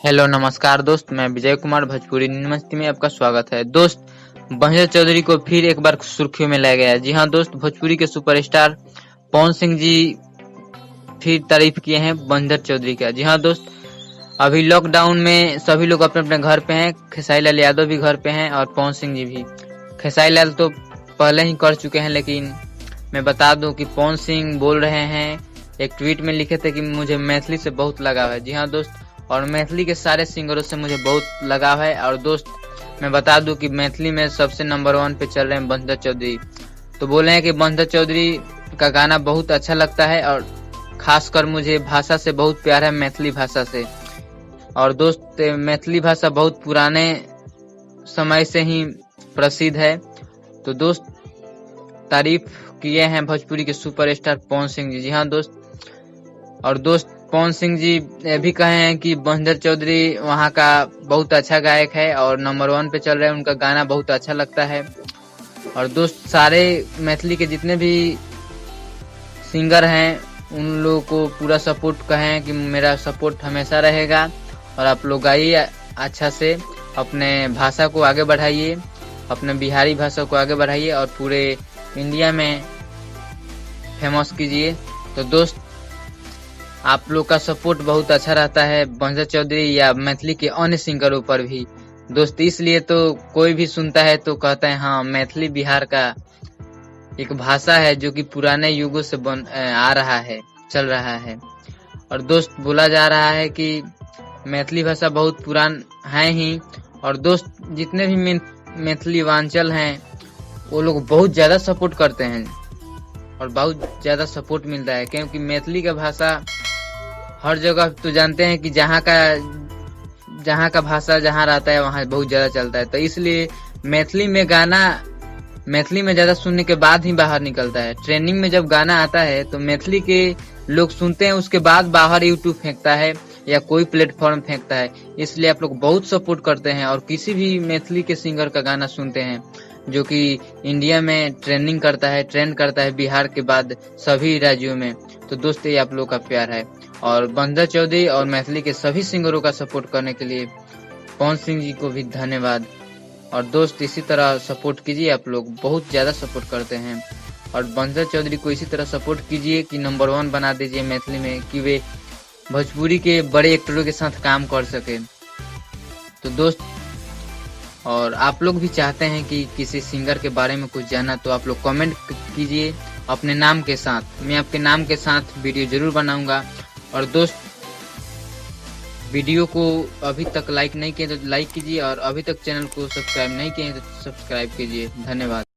Hello नमस्कार दोस्त, मैं विजय कुमार भोजपुरी यूनिवर्सिटी में आपका स्वागत है। दोस्त, बंजर चौधरी को फिर एक बार सुर्खियों में लाया गया है। जी हाँ दोस्त, भोजपुरी के सुपरस्टार पवन सिंह जी फिर तारीफ किए हैं बंजर चौधरी का। जी हाँ दोस्त, अभी लॉकडाउन में सभी लोग अपने अपने घर पे हैं। खेसारी लाल यादव भी घर पे हैं और पवन सिंह जी भी। खेसारी लाल तो पहले ही कर चुके हैं, लेकिन मैं बता दूं कि पवन सिंह बोल रहे हैं, एक ट्वीट में लिखे थे कि मुझे मैथिली से बहुत लगाव है। जी हाँ दोस्त, और मैथिली के सारे सिंगरों से मुझे बहुत लगाव है। और दोस्त, मैं बता दूं कि मैथिली में सबसे नंबर 1 पे चल रहे हैं बंजर चौधरी। तो बोले हैं कि बंजर चौधरी का गाना बहुत अच्छा लगता है और खासकर मुझे भाषा से बहुत प्यार है, मैथिली भाषा से। और दोस्त, मैथिली भाषा बहुत पुराने समय से ही प्रसिद्ध है। तो दोस्त, तारीफ किए हैं भोजपुरी के सुपरस्टार पवन सिंह जी। जी हाँ दोस्त, और दोस्त पवन सिंह जी ये भी कहे हैं कि बंजर चौधरी वहाँ का बहुत अच्छा गायक है और नंबर 1 पे चल रहे हैं, उनका गाना बहुत अच्छा लगता है। और दोस्त, सारे मैथिली के जितने भी सिंगर हैं उन लोगों को पूरा सपोर्ट कहें कि मेरा सपोर्ट हमेशा रहेगा और आप लोग गाइए अच्छा से, अपने भाषा को आगे बढ़ाइए, अपने बिहारी भाषा को आगे बढ़ाइए और पूरे इंडिया में फेमस कीजिए। तो दोस्त, आप लोग का सपोर्ट बहुत अच्छा रहता है बंजर चौधरी या मैथिली के अन्य सिंगरों पर भी। दोस्त, इसलिए तो कोई भी सुनता है तो कहता है हाँ, मैथिली बिहार का एक भाषा है जो कि पुराने युगों से आ रहा है, चल रहा है। और दोस्त, बोला जा रहा है कि मैथिली भाषा बहुत पुरान है ही। और दोस्त, जितने भी मैथिली वांचल हैं वो लोग बहुत ज्यादा सपोर्ट करते हैं और बहुत ज्यादा सपोर्ट मिलता है, क्योंकि मैथिली का भाषा हर जगह तो जानते हैं कि जहाँ का भाषा जहाँ रहता है वहाँ बहुत ज्यादा चलता है। तो इसलिए मैथिली में गाना मैथिली में ज्यादा सुनने के बाद ही बाहर निकलता है। ट्रेंडिंग में जब गाना आता है तो मैथिली के लोग सुनते हैं, उसके बाद बाहर यूट्यूब फेंकता है या कोई प्लेटफॉर्म फेंकता है। इसलिए आप लोग बहुत सपोर्ट करते हैं और किसी भी मैथिली के सिंगर का गाना सुनते हैं जो कि इंडिया में ट्रेंड करता है बिहार के बाद सभी राज्यों में। तो दोस्त, ये आप लोग का प्यार है। और बंजर चौधरी और मैथिली के सभी सिंगरों का सपोर्ट करने के लिए पवन सिंह जी को भी धन्यवाद। और दोस्त, इसी तरह सपोर्ट कीजिए, आप लोग बहुत ज्यादा सपोर्ट करते हैं। और बंजर चौधरी को इसी तरह सपोर्ट कीजिए कि नंबर 1 बना दीजिए मैथिली में, कि वे भोजपुरी के बड़े एक्टरों के साथ काम कर सके। तो दोस्त, और आप लोग भी चाहते हैं कि किसी सिंगर के बारे में कुछ जाना तो आप लोग कमेंट कीजिए अपने नाम के साथ। मैं आपके नाम के साथ वीडियो जरूर बनाऊंगा। और दोस्त, वीडियो को अभी तक लाइक नहीं किए तो लाइक कीजिए और अभी तक चैनल को सब्सक्राइब नहीं किए तो सब्सक्राइब कीजिए। धन्यवाद।